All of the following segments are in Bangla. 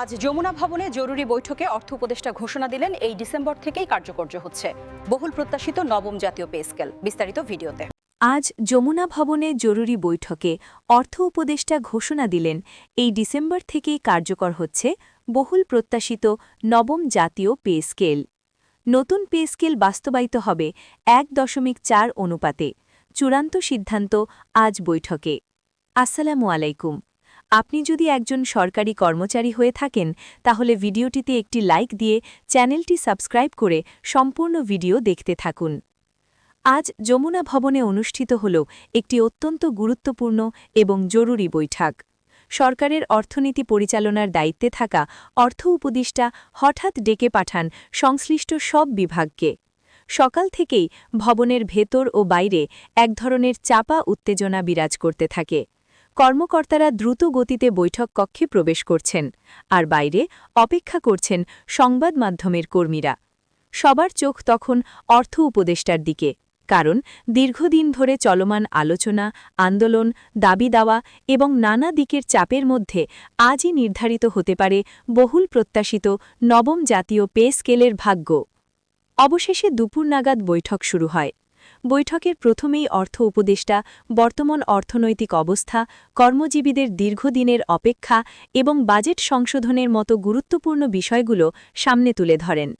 আজ যমুনা ভবনে জরুরি বৈঠকে অর্থ উপদেষ্টা ঘোষণা দিলেন এই ডিসেম্বর থেকেই কার্যকর হচ্ছে বহুল প্রত্যাশিত নবম জাতীয় পে স্কেল। বিস্তারিত ভিডিওতে। আজ যমুনা ভবনে জরুরি বৈঠকে অর্থ উপদেষ্টা ঘোষণা দিলেন এই ডিসেম্বর থেকেই কার্যকর হচ্ছে বহুল প্রত্যাশিত নবম জাতীয় পে স্কেল। নতুন পে স্কেল বাস্তবায়িত হবে ১.৪ অনুপাতে। চূড়ান্ত সিদ্ধান্ত আজ বৈঠকে। আসসালামু আলাইকুম। আপনি যদি একজন সরকারি কর্মচারী হয়ে থাকেন তাহলে ভিডিওটিতে একটি লাইক দিয়ে চ্যানেলটি সাবস্ক্রাইব করে সম্পূর্ণ ভিডিও দেখতে থাকুন। আজ যমুনা ভবনে অনুষ্ঠিত হল একটি অত্যন্ত গুরুত্বপূর্ণ এবং জরুরি বৈঠক। সরকারের অর্থনীতি পরিচালনার দায়িত্বে থাকা অর্থ উপদেষ্টা হঠাৎ ডেকে পাঠান সংশ্লিষ্ট সব বিভাগকে। সকাল থেকেই ভবনের ভেতর ও বাইরে এক ধরনের চাপা উত্তেজনা বিরাজ করতে থাকে। কর্মকর্তারা দ্রুত গতিতে বৈঠক কক্ষে প্রবেশ করছেন, আর বাইরে অপেক্ষা করছেন সংবাদ মাধ্যমের কর্মীরা। সবার চোখ তখন অর্থ উপদেষ্টার দিকে, কারণ দীর্ঘদিন ধরে চলমান আলোচনা, আন্দোলন, দাবি দাওয়া এবং নানা দিকের চাপের মধ্যে আজই নির্ধারিত হতে পারে বহুল প্রত্যাশিত নবম জাতীয় পে স্কেলের ভাগ্য। অবশেষে দুপুর নাগাদ বৈঠক শুরু হয়। বৈঠকের প্রথমেই অর্থ উপদেষ্টা বর্তমান অর্থনৈতিক অবস্থা, কর্মজীবীদের দীর্ঘদিনের অপেক্ষা এবং বাজেট সংশোধনের মতো গুরুত্বপূর্ণ বিষয়গুলো সামনে তুলে ধরেন।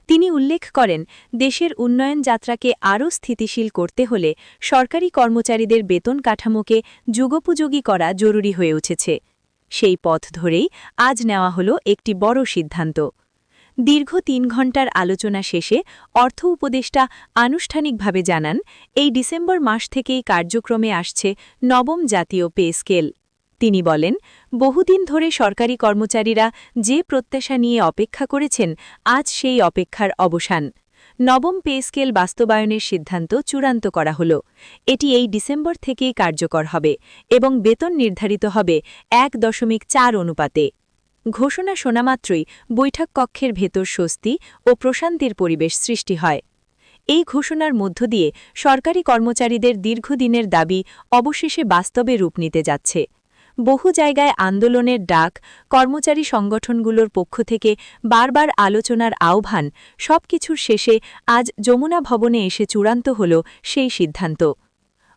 তিনি উল্লেখ করেন, দেশের উন্নয়ন যাত্রাকে আরও স্থিতিশীল করতে হলে সরকারি কর্মচারীদের বেতন কাঠামোকে যুগোপযোগী করা জরুরি হয়ে উঠেছে। সেই পথ ধরেই আজ নেওয়া হলো একটি বড় সিদ্ধান্ত। দীর্ঘ ৩ ঘণ্টার আলোচনা শেষে অর্থ উপদেষ্টা আনুষ্ঠানিকভাবে জানান, এই ডিসেম্বর মাস থেকেই কার্যক্রমে আসছে নবম জাতীয় পে স্কেল। তিনি বলেন, বহুদিন ধরে সরকারি কর্মচারীরা যে প্রত্যাশা নিয়ে অপেক্ষা করেছেন, আজ সেই অপেক্ষার অবসান। নবম পে স্কেল বাস্তবায়নের সিদ্ধান্ত চূড়ান্ত করা হল। এটি এই ডিসেম্বর থেকেই কার্যকর হবে এবং বেতন নির্ধারিত হবে ১.৪ অনুপাতে। ঘোষণা শোনামাত্রই বৈঠক কক্ষের ভেতর স্বস্তি ও প্রশান্তির পরিবেশ সৃষ্টি হয়। এই ঘোষণার মধ্য দিয়ে সরকারি কর্মচারীদের দীর্ঘদিনের দাবি অবশেষে বাস্তবে রূপ নিতে যাচ্ছে। বহু জায়গায় আন্দোলনের ডাক, কর্মচারী সংগঠনগুলোর পক্ষ থেকে বারবার আলোচনার আহ্বান, সবকিছুর শেষে আজ যমুনা ভবনে এসে চূড়ান্ত হল সেই সিদ্ধান্ত।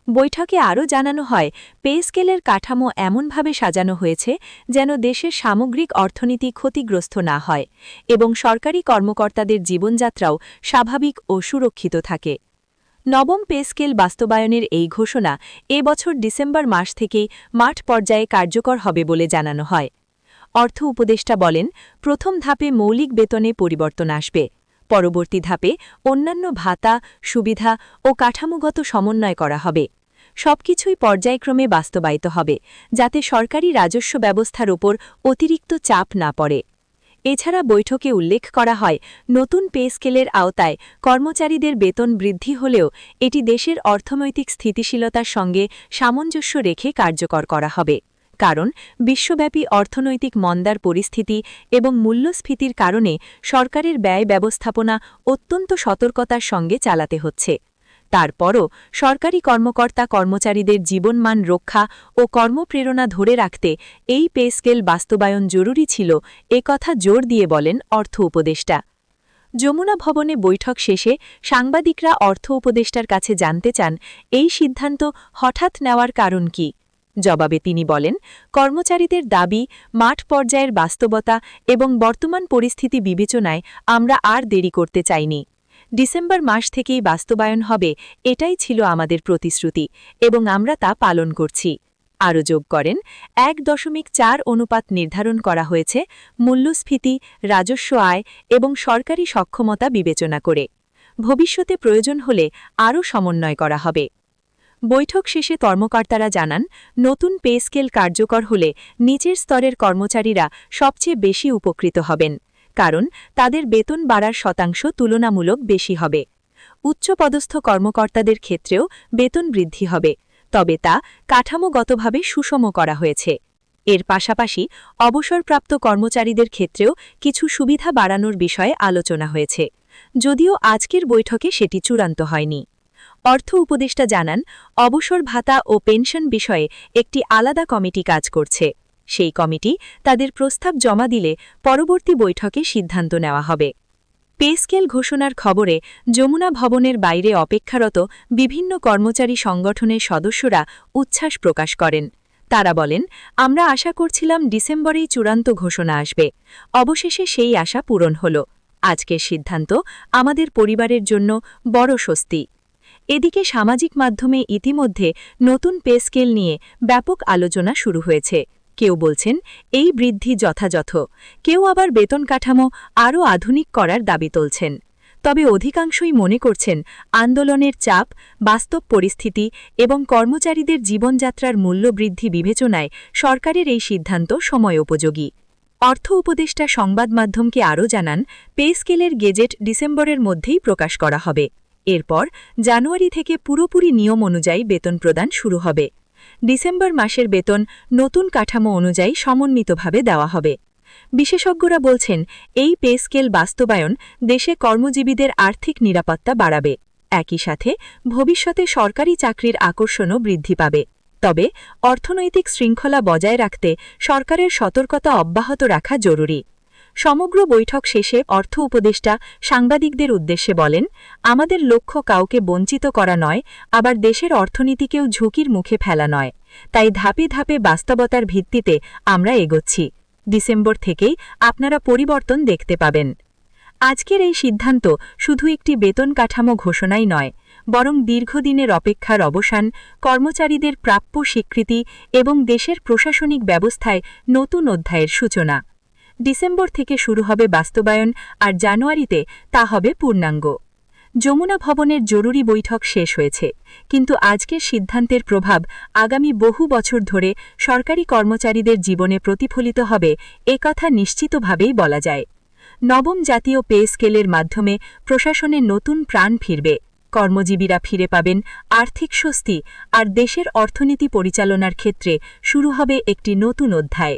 বৈঠকে আরও জানানো হয়, পে স্কেলের কাঠামো এমনভাবে সাজানো হয়েছে যেন দেশের সামগ্রিক অর্থনীতি ক্ষতিগ্রস্ত না হয় এবং সরকারি কর্মকর্তাদের জীবনযাত্রাও স্বাভাবিক ও সুরক্ষিত থাকে। নবম পে স্কেল বাস্তবায়নের এই ঘোষণা এবছর ডিসেম্বর মাস থেকেই মাঠ পর্যায়ে কার্যকর হবে বলে জানানো হয়। অর্থ উপদেষ্টা বলেন, প্রথম ধাপে মৌলিক বেতনে পরিবর্তন আসবে। পরবর্তী ধাপে অন্যান্য ভাতা, সুবিধা ও কাঠামোগত সমন্বয় করা হবে। সবকিছুই পর্যায়ক্রমে বাস্তবায়িত হবে, যাতে সরকারি রাজস্ব ব্যবস্থার ওপর অতিরিক্ত চাপ না পড়ে। এছাড়া বৈঠকে উল্লেখ করা হয়, নতুন পে স্কেলের আওতায় কর্মচারীদের বেতন বৃদ্ধি হলেও এটি দেশের অর্থনৈতিক স্থিতিশীলতার সঙ্গে সামঞ্জস্য রেখে কার্যকর করা হবে, কারণ বিশ্বব্যাপী অর্থনৈতিক মন্দার পরিস্থিতি এবং মূল্যস্ফীতির কারণে সরকারের ব্যয় ব্যবস্থাপনা অত্যন্ত সতর্কতার সঙ্গে চালাতে হচ্ছে। তারপরও সরকারি কর্মকর্তা কর্মচারীদের জীবনমান রক্ষা ও কর্মপ্রেরণা ধরে রাখতে এই পে স্কেল বাস্তবায়ন জরুরি ছিল, একথা জোর দিয়ে বলেন অর্থ উপদেষ্টা। যমুনা ভবনে বৈঠক শেষে সাংবাদিকরা অর্থ উপদেষ্টার কাছে জানতে চান, এই সিদ্ধান্ত হঠাৎ নেওয়ার কারণ কি। জবাবে তিনি বলেন, কর্মচারীদের দাবি, মাঠ পর্যায়ের বাস্তবতা এবং বর্তমান পরিস্থিতি বিবেচনায় আমরা আর দেরি করতে চাইনি। ডিসেম্বর মাস থেকেই বাস্তবায়ন হবে, এটাই ছিল আমাদের প্রতিশ্রুতি এবং আমরা তা পালন করছি। আরও যোগ করেন, ১.৪ অনুপাত নির্ধারণ করা হয়েছে মূল্যস্ফীতি, রাজস্ব আয় এবং সরকারি সক্ষমতা বিবেচনা করে। ভবিষ্যতে প্রয়োজন হলে আরও সমন্বয় করা হবে। বৈঠক শেষে কর্মকর্তারা জানান, নতুন পে স্কেল কার্যকর হলে নিচের স্তরের কর্মচারীরা সবচেয়ে বেশি উপকৃত হবেন, কারণ তাদের বেতন বাড়ার শতাংশ তুলনামূলক বেশি হবে। উচ্চপদস্থ কর্মকর্তাদের ক্ষেত্রেও বেতন বৃদ্ধি হবে, তবে তা কাঠামোগতভাবে সুষম করা হয়েছে। এর পাশাপাশি অবসরপ্রাপ্ত কর্মচারীদের ক্ষেত্রেও কিছু সুবিধা বাড়ানোর বিষয়ে আলোচনা হয়েছে, যদিও আজকের বৈঠকে সেটি চূড়ান্ত হয়নি। অর্থ উপদেষ্টা জানান, অবসর ভাতা ও পেনশন বিষয়ে একটি আলাদা কমিটি কাজ করছে। সেই কমিটি তাদের প্রস্তাব জমা দিলে পরবর্তী বৈঠকে সিদ্ধান্ত নেওয়া হবে। পে স্কেল ঘোষণার খবরে যমুনা ভবনের বাইরে অপেক্ষারত বিভিন্ন কর্মচারী সংগঠনের সদস্যরা উচ্ছ্বাস প্রকাশ করেন। তারা বলেন, আমরা আশা করছিলাম ডিসেম্বরেই চূড়ান্ত ঘোষণা আসবে। অবশেষে সেই আশা পূরণ হল। আজকের সিদ্ধান্ত আমাদের পরিবারের জন্য বড় স্বস্তি। এদিকে সামাজিক মাধ্যমে ইতিমধ্যে নতুন পে স্কেল নিয়ে ব্যাপক আলোচনা শুরু হয়েছে। কেউ বলছেন এই বৃদ্ধি যথাযথ, কেউ আবার বেতন কাঠামো আরও আধুনিক করার দাবি তুলছেন। তবে অধিকাংশই মনে করছেন আন্দোলনের চাপ, বাস্তব পরিস্থিতি এবং কর্মচারীদের জীবনযাত্রার মূল্যবৃদ্ধি বিবেচনায় সরকারের এই সিদ্ধান্ত সময়োপযোগী। অর্থ উপদেষ্টা সংবাদ মাধ্যমকে আরও জানান, পে স্কেলের গেজেট ডিসেম্বরের মধ্যেই প্রকাশ করা হবে। এরপর জানুয়ারি থেকে পুরোপুরি নিয়ম অনুযায়ী বেতন প্রদান শুরু হবে। ডিসেম্বর মাসের বেতন নতুন কাঠামো অনুযায়ী সমন্বিতভাবে দেওয়া হবে। বিশেষজ্ঞরা বলছেন, এই পে স্কেল বাস্তবায়ন দেশে কর্মজীবীদের আর্থিক নিরাপত্তা বাড়াবে। একই সাথে ভবিষ্যতে সরকারি চাকরির আকর্ষণও বৃদ্ধি পাবে। তবে অর্থনৈতিক শৃঙ্খলা বজায় রাখতে সরকারের সতর্কতা অব্যাহত রাখা জরুরি। সমগ্র বৈঠক শেষে অর্থ উপদেষ্টা সাংবাদিকদের উদ্দেশ্যে বলেন, আমাদের লক্ষ্য কাউকে বঞ্চিত করা নয়, আবার দেশের অর্থনীতিকেও ঝুঁকির মুখে ফেলা নয়। তাই ধাপে ধাপে বাস্তবতার ভিত্তিতে আমরা এগোচ্ছি। ডিসেম্বর থেকেই আপনারা পরিবর্তন দেখতে পাবেন। আজকের এই সিদ্ধান্ত শুধু একটি বেতন কাঠামো ঘোষণাই নয়, বরং দীর্ঘদিনের অপেক্ষার অবসান, কর্মচারীদের প্রাপ্য স্বীকৃতি এবং দেশের প্রশাসনিক ব্যবস্থায় নতুন অধ্যায়ের সূচনা। ডিসেম্বর থেকে শুরু হবে বাস্তবায়ন, আর জানুয়ারিতে তা হবে পূর্ণাঙ্গ। যমুনা ভবনের জরুরি বৈঠক শেষ হয়েছে, কিন্তু আজকের সিদ্ধান্তের প্রভাব আগামী বহু বছর ধরে সরকারি কর্মচারীদের জীবনে প্রতিফলিত হবে একথা নিশ্চিতভাবেই বলা যায়। নবম জাতীয় পে স্কেলের মাধ্যমে প্রশাসনে নতুন প্রাণ ফিরবে, কর্মজীবীরা ফিরে পাবেন আর্থিক স্বস্তি, আর দেশের অর্থনীতি পরিচালনার ক্ষেত্রে শুরু হবে একটি নতুন অধ্যায়।